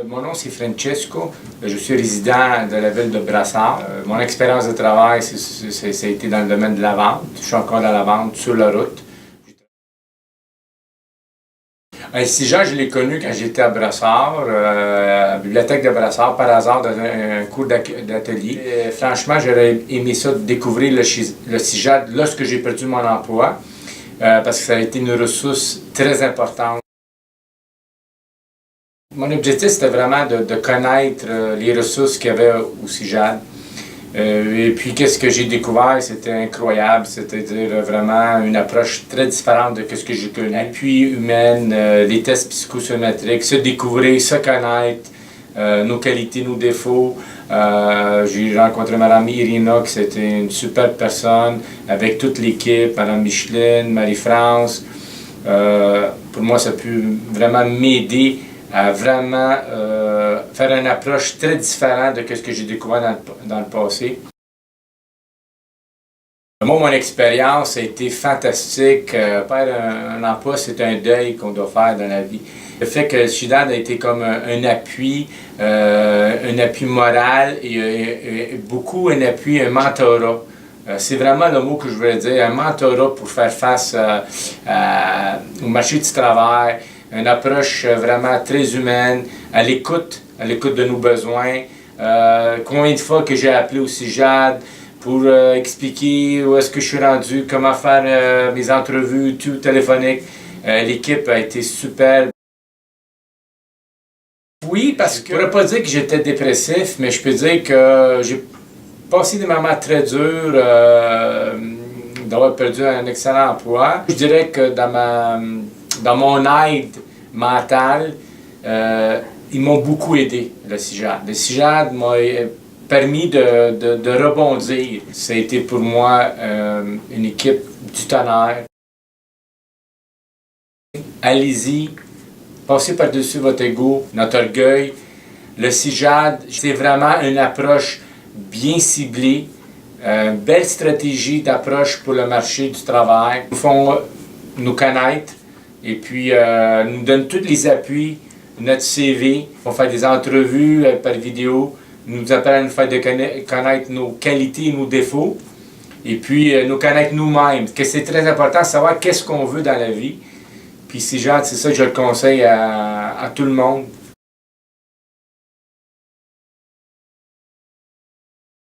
Mon nom c'est Francesco, je suis résident de la ville de Brassard. Mon expérience de travail, ça a été dans le domaine de la vente. Je suis encore dans la vente sur la route. Sijan, je l'ai connu quand j'étais à Brassard, à la bibliothèque de Brassard, par hasard, dans un cours d'atelier. Franchement, j'aurais aimé ça, découvrir le Sijan lorsque j'ai perdu mon emploi, parce que ça a été une ressource très importante. Mon objectif, c'était vraiment de connaître les ressources qu'il y avait au CIJAD. Et puis, qu'est-ce que j'ai découvert? C'était incroyable, c'est-à-dire vraiment une approche très différente de ce que j'ai connu. L'appui humain, les tests psychosométriques, se découvrir, se connaître, nos qualités, nos défauts. J'ai rencontré Mme Irina, qui c'était une super personne, avec toute l'équipe, Mme Micheline, Marie-France. Pour moi, ça a pu vraiment m'aider à vraiment faire une approche très différente de ce que j'ai découvert dans le passé. Moi, mon expérience a été fantastique. Faire un emploi, c'est un deuil qu'on doit faire dans la vie. Le fait que le CIJAD a été comme un appui moral et beaucoup un appui, un mentorat. C'est vraiment le mot que je voulais dire, un mentorat pour faire face au marché du travail. Une approche vraiment très humaine, à l'écoute de nos besoins. Combien de fois que j'ai appelé au CIJAD pour expliquer où est-ce que je suis rendu, comment faire mes entrevues, tout téléphonique. L'équipe a été superbe. Oui, parce que je ne pourrais pas dire que j'étais dépressif, mais je peux dire que j'ai passé des moments très durs d'avoir perdu un excellent emploi. Je dirais que dans mon aide mentale, ils m'ont beaucoup aidé, le CIJAD. Le CIJAD m'a permis de rebondir. Ça a été pour moi une équipe du tonnerre. Allez-y, passez par-dessus votre ego, notre orgueil. Le CIJAD, c'est vraiment une approche bien ciblée, une belle stratégie d'approche pour le marché du travail. Ils font nous connaître. Et puis, nous donne tous les appuis, notre CV. On fait des entrevues par vidéo. Nous apprennent à nous faire connaître nos qualités et nos défauts. Et puis, nous connaître nous-mêmes. C'est très important de savoir qu'est-ce qu'on veut dans la vie. Puis, c'est ça que je le conseille à tout le monde.